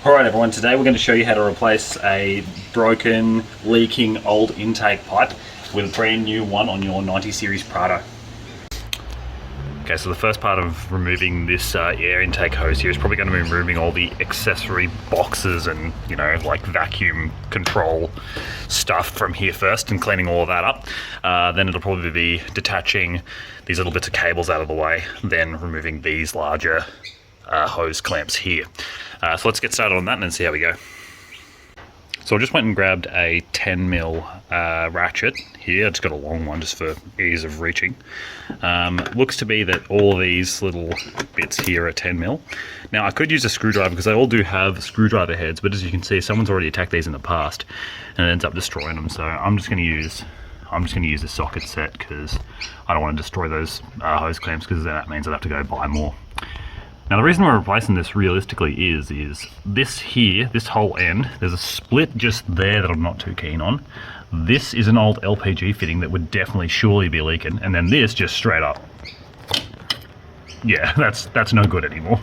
Alright everyone, today we're going to show you how to replace a broken, leaking old intake pipe with a brand new one on your 90 Series Prado. Okay, so the first part of removing this air intake hose here is probably going to be removing all the accessory boxes and, you know, like vacuum control stuff from here first and cleaning all of that up. Then it'll probably be detaching these little bits of cables out of the way, then removing these larger hose clamps here. So let's get started on that and then see how we go. So I just went and grabbed a 10mm ratchet here. It's got a long one just for ease of reaching. Looks to be that all of these little bits here are 10mm. Now I could use a screwdriver because they all do have screwdriver heads, but as you can see, someone's already attacked these in the past and it ends up destroying them. So I'm just going to use the socket set because I don't want to destroy those hose clamps, because that means I'd have to go buy more. Now the reason we're replacing this realistically is this here, this whole end, there's a split just there that I'm not too keen on. This is an old LPG fitting that would definitely surely be leaking, and then this just straight up. Yeah, that's no good anymore.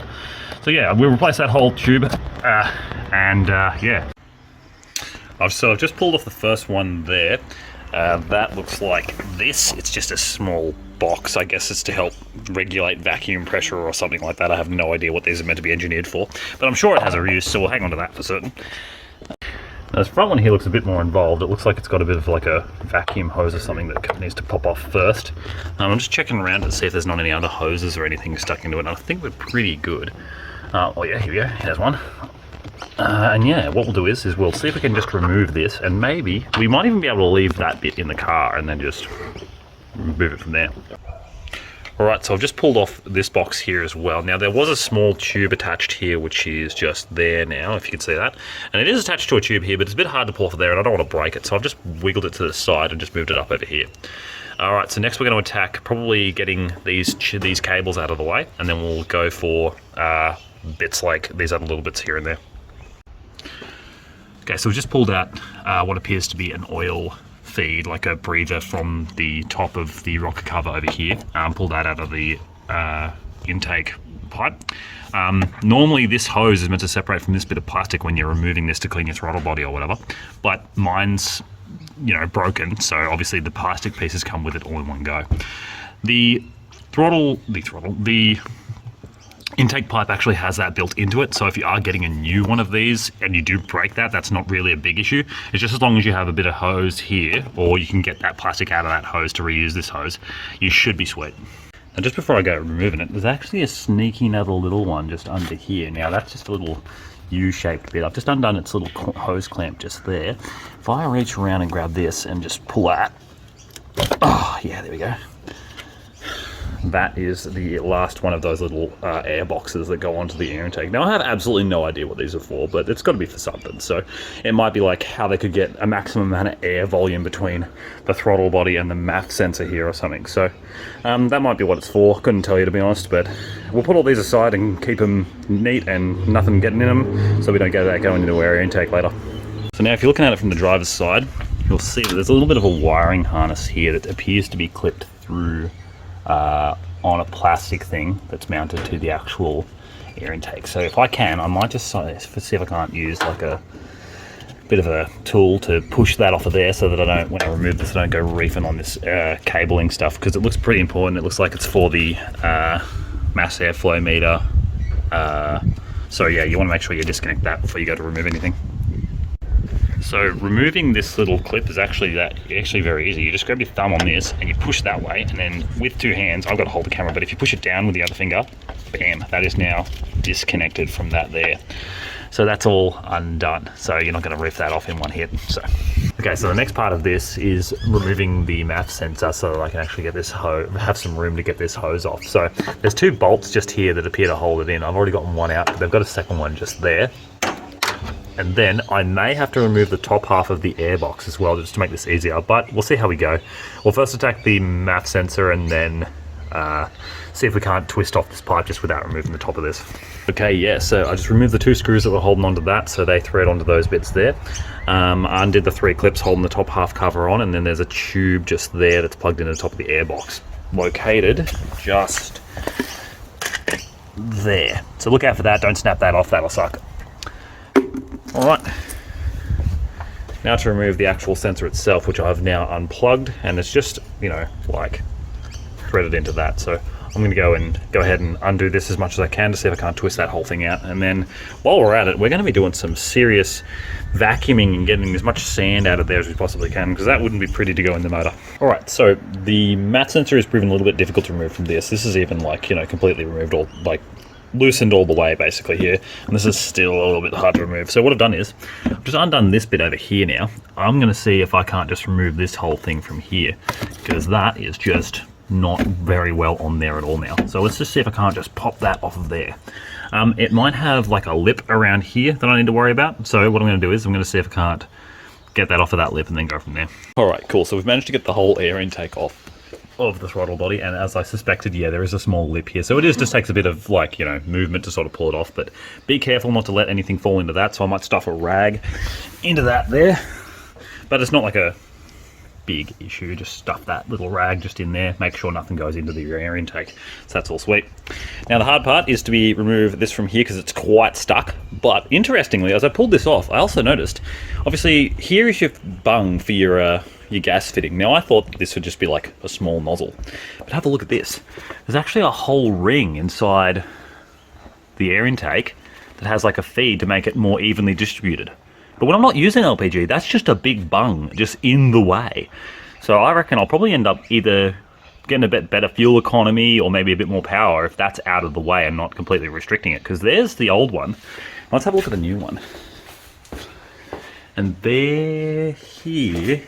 So yeah, we'll replace that whole tube, yeah. I've just pulled off the first one there. That looks like this. It's just a small box. I guess it's to help regulate vacuum pressure or something like that. I have no idea what these are meant to be engineered for, but I'm sure it has a use, so we'll hang on to that for certain. Now this front one here looks a bit more involved. It looks like it's got a bit of like a vacuum hose or something that needs to pop off first. I'm just checking around to see if there's not any other hoses or anything stuck into it, and I think we're pretty good. Oh yeah, here we go, there's one. And yeah, what we'll do is we'll see if we can just remove this, and maybe we might even be able to leave that bit in the car and then just remove it from there. Alright, so I've just pulled off this box here as well. Now there was a small tube attached here which is just there now, if you can see that. And it is attached to a tube here, but it's a bit hard to pull off of there and I don't want to break it, so I've just wiggled it to the side and just moved it up over here. Alright, so next we're going to attack probably getting these cables out of the way, and then we'll go for bits like these other little bits here and there. Okay, so we've just pulled out what appears to be an oil feed, like a breather from the top of the rocker cover over here. Pulled that out of the intake pipe. Normally this hose is meant to separate from this bit of plastic when you're removing this to clean your throttle body or whatever, but mine's, you know, broken, so obviously the plastic pieces come with it all in one go. The intake pipe actually has that built into it, so if you are getting a new one of these and you do break that, that's not really a big issue. It's just as long as you have a bit of hose here, or you can get that plastic out of that hose to reuse this hose, you should be sweet. And just before I go removing it, there's actually a sneaky another little one just under here. Now that's just a little U-shaped bit. I've just undone its little hose clamp just there. If I reach around and grab this and just pull that, oh yeah, there we go. That is the last one of those little air boxes that go onto the air intake. Now I have absolutely no idea what these are for, but it's got to be for something. So it might be like how they could get a maximum amount of air volume between the throttle body and the MAF sensor here or something. So that might be what it's for. Couldn't tell you, to be honest, but we'll put all these aside and keep them neat and nothing getting in them, so we don't get that going into our air intake later. So now if you're looking at it from the driver's side, you'll see that there's a little bit of a wiring harness here that appears to be clipped through on a plastic thing that's mounted to the actual air intake. So if I can, I might just see if I can't use like a bit of a tool to push that off of there, so that I don't, when I remove this, I don't go reefing on this cabling stuff, because it looks pretty important. It looks like it's for the mass airflow meter. So yeah, you want to make sure you disconnect that before you go to remove anything. So removing this little clip is actually very easy. You just grab your thumb on this and you push that way, and then with two hands, I've got to hold the camera, but if you push it down with the other finger, bam, that is now disconnected from that there. So that's all undone. So you're not going to reef that off in one hit. Okay, so the next part of this is removing the MAF sensor so that I can actually get this have some room to get this hose off. So there's two bolts just here that appear to hold it in. I've already gotten one out, but they've got a second one just there. And then I may have to remove the top half of the air box as well, just to make this easier, but we'll see how we go. We'll first attack the MAF sensor and then see if we can't twist off this pipe just without removing the top of this. Okay, yeah, so I just removed the two screws that were holding onto that, so they thread onto those bits there. I undid the three clips holding the top half cover on, and then there's a tube just there that's plugged into the top of the air box, located just there. So look out for that, don't snap that off, that'll suck. All right. Now to remove the actual sensor itself, which I've now unplugged, and it's just, you know, like threaded into that. So I'm going to go ahead and undo this as much as I can to see if I can't twist that whole thing out. And then while we're at it, we're going to be doing some serious vacuuming and getting as much sand out of there as we possibly can, because that wouldn't be pretty to go in the motor. All right, so the mat sensor is proven a little bit difficult to remove from this. This is even like, you know, completely removed, all like loosened all the way basically here, and this is still a little bit hard to remove. So what I've done is I've just undone this bit over here. Now I'm going to see if I can't just remove this whole thing from here, because that is just not very well on there at all now. So let's just see if I can't just pop that off of there. It might have like a lip around here that I need to worry about. So what I'm going to do is I'm going to see if I can't get that off of that lip and then go from there. All right, cool. So we've managed to get the whole air intake off of the throttle body, and as I suspected, yeah, there is a small lip here, so it just takes a bit of, like, you know, movement to sort of pull it off, but be careful not to let anything fall into that. So I might stuff a rag into that there, but it's not like a big issue. Just stuff that little rag just in there, make sure nothing goes into the air intake. So that's all sweet. Now the hard part is to remove this from here, because it's quite stuck. But interestingly, as I pulled this off, I also noticed, obviously here is your bung for your gas fitting. Now I thought this would just be like a small nozzle, but have a look at this. There's actually a whole ring inside the air intake that has like a feed to make it more evenly distributed. But when I'm not using LPG, that's just a big bung just in the way. So I reckon I'll probably end up either getting a bit better fuel economy or maybe a bit more power if that's out of the way and not completely restricting it, because there's the old one. Let's have a look at the new one. And there, here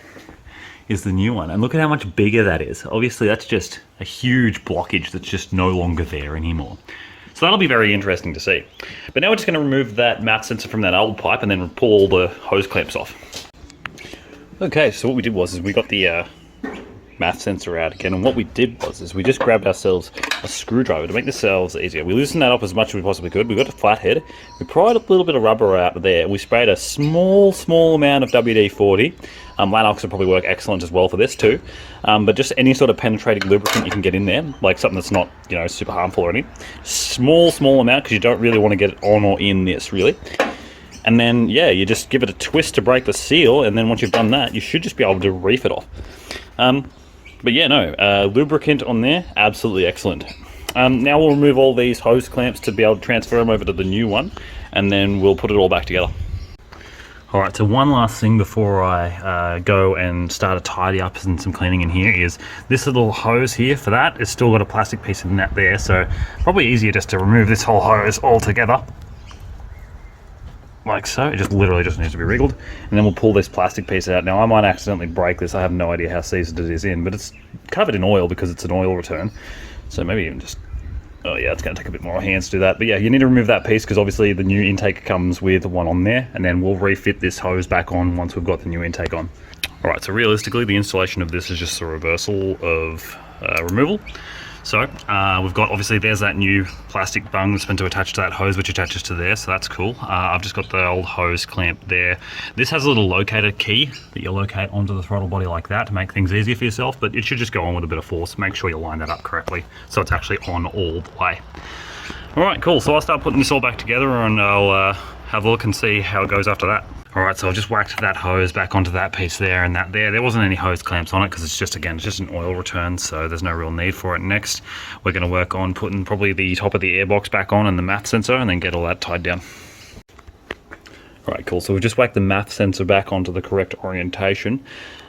is the new one, and look at how much bigger that is. Obviously that's just a huge blockage that's just no longer there anymore. So that'll be very interesting to see. But now we're just going to remove that mat sensor from that old pipe and then pull all the hose clamps off. Okay, so what we did was we got the mat sensor out again, and what we did was we just grabbed ourselves a screwdriver to make ourselves easier. We loosened that up as much as we possibly could. We got a flathead, we pried a little bit of rubber out there, we sprayed a small amount of WD-40. Lanox would probably work excellent as well for this too, but just any sort of penetrating lubricant you can get in there, like something that's not, you know, super harmful or anything. Small amount, because you don't really want to get it on or in this really. And then yeah, you just give it a twist to break the seal, and then once you've done that, you should just be able to reef it off. But yeah, no, lubricant on there, absolutely excellent. Now we'll remove all these hose clamps to be able to transfer them over to the new one, and then we'll put it all back together. All right, so one last thing before I go and start a tidy up and some cleaning in here is this little hose here. For that, it's still got a plastic piece in that there, so probably easier just to remove this whole hose all together. Like so, it just literally just needs to be wriggled, and then we'll pull this plastic piece out. Now I might accidentally break this, I have no idea how seasoned it is in, but it's covered in oil because it's an oil return, so maybe even just, oh yeah, it's going to take a bit more hands to do that. But yeah, you need to remove that piece because obviously the new intake comes with one on there, and then we'll refit this hose back on once we've got the new intake on. Alright, so realistically the installation of this is just a reversal of removal. So we've got, obviously there's that new plastic bung that's meant to attach to that hose, which attaches to there, so that's cool. I've just got the old hose clamp there. This has a little locator key that you locate onto the throttle body like that to make things easier for yourself, but it should just go on with a bit of force. Make sure you line that up correctly so it's actually on all the way. Alright, cool, so I'll start putting this all back together, and I'll have a look and see how it goes after that. Alright, so I've just whacked that hose back onto that piece there and that there. There wasn't any hose clamps on it because it's just, again, it's just an oil return, so there's no real need for it. Next, we're going to work on putting probably the top of the airbox back on and the MAF sensor, and then get all that tied down. Alright, cool, so we've just whacked the MAF sensor back onto the correct orientation.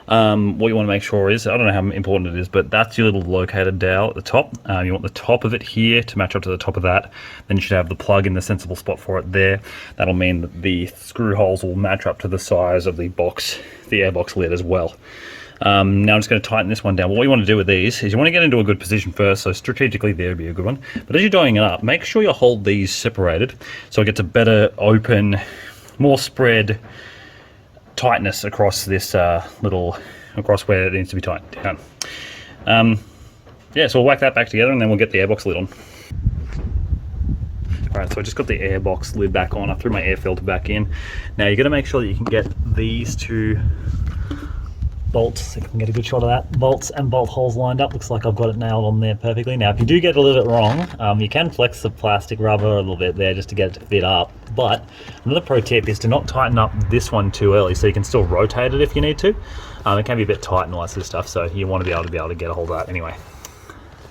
What you want to make sure is, I don't know how important it is, but that's your little locator dowel at the top. You want the top of it here to match up to the top of that. Then you should have the plug in the sensible spot for it there. That'll mean that the screw holes will match up to the size of the box, the airbox lid as well. Now I'm just going to tighten this one down. What you want to do with these is you want to get into a good position first, so strategically there would be a good one. But as you're doing it up, make sure you hold these separated so it gets a better open, more spread tightness across this across where it needs to be tightened down. Yeah, so we'll whack that back together and then we'll get the airbox lid on. Alright, so I just got the airbox lid back on. I threw my air filter back in. Now you're going to make sure that you can get these two bolts, if I can get a good shot of that, bolts and bolt holes lined up. Looks like I've got it nailed on there perfectly. Now if you do get a little bit wrong, you can flex the plastic rubber a little bit there just to get it to fit up, But another pro tip is to not tighten up this one too early, so you can still rotate it if you need to. It can be a bit tight and all that sort of stuff, so you want to be able to get a hold of that anyway.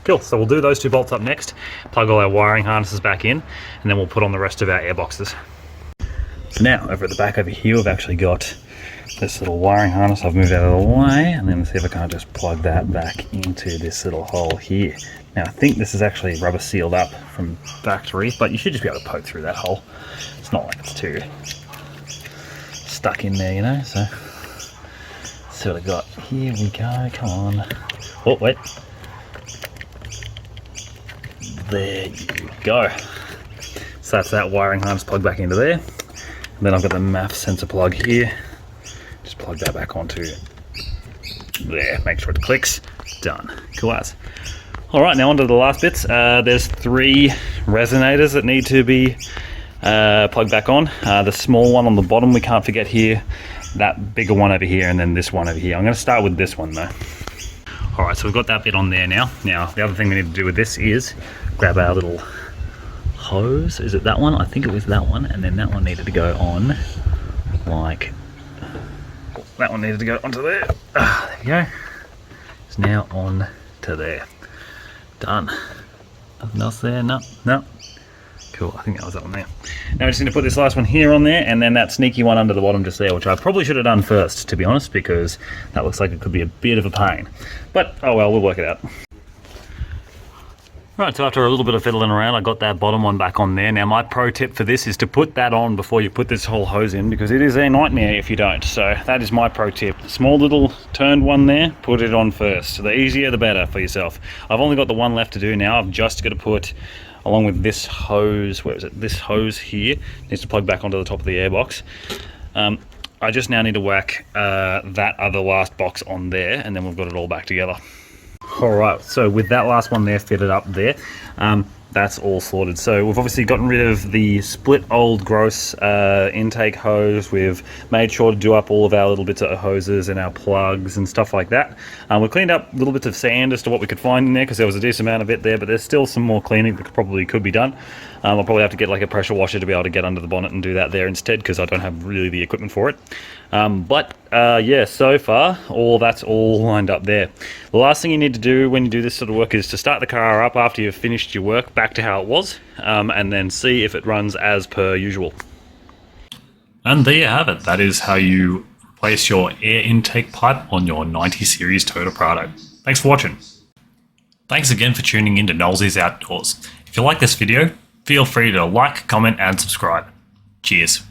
Cool, so we'll do those 2 bolts up next, plug all our wiring harnesses back in, and then we'll put on the rest of our air boxes. So now, over at the back over here, we've actually got this little wiring harness I've moved out of the way, and then let's see if I can't just plug that back into this little hole here. Now I think this is actually rubber sealed up from factory, but you should just be able to poke through that hole. It's not like it's too stuck in there, you know, so let's see what I got. Here we go, come on. Oh, wait. There you go. So that's that wiring harness plugged back into there. And then I've got the MAF sensor plug here. Just plug that back onto there, make sure it clicks. Done. Cool as. Alright, now on to the last bits. There's 3 resonators that need to be plugged back on. The small one on the bottom we can't forget here, that bigger one over here, and then this one over here. I'm going to start with this one though. Alright, so we've got that bit on there now. Now, the other thing we need to do with this is grab our little hose. Is it that one? I think it was that one, and then that one needed to go on like... That one needed to go onto there. There we go. It's now on to there. Done. Nothing else there? No. Cool, I think that was that one there. Now I just need to put this last one here on there, and then that sneaky one under the bottom just there, which I probably should have done first, to be honest, because that looks like it could be a bit of a pain. But, oh well, we'll work it out. Right, so after a little bit of fiddling around, I got that bottom one back on there. Now my pro tip for this is to put that on before you put this whole hose in, because it is a nightmare if you don't. So that is my pro tip. Small little turned one there, put it on first. The easier the better for yourself. I've only got the one left to do now. I've just got to put, along with this hose, where is it? This hose here needs to plug back onto the top of the airbox. I just now need to whack that other last box on there, and then we've got it all back together. Alright, so with that last one there fitted up there, that's all sorted. So we've obviously gotten rid of the split old gross intake hose. We've made sure to do up all of our little bits of hoses and our plugs and stuff like that. We've cleaned up little bits of sand as to what we could find in there, because there was a decent amount of it there, but there's still some more cleaning that probably could be done. I'll probably have to get like a pressure washer to be able to get under the bonnet and do that there instead, because I don't have really the equipment for it. Yeah, so far that's all lined up there. The last thing you need to do when you do this sort of work is to start the car up after you've finished your work back to how it was, and then see if it runs as per usual. And there you have it. That is how you replace your air intake pipe on your 90 series Toyota Prado. Thanks for watching. Thanks again for tuning in to Noelsy's Outdoors. If you like this video, feel free to like, comment and subscribe. Cheers.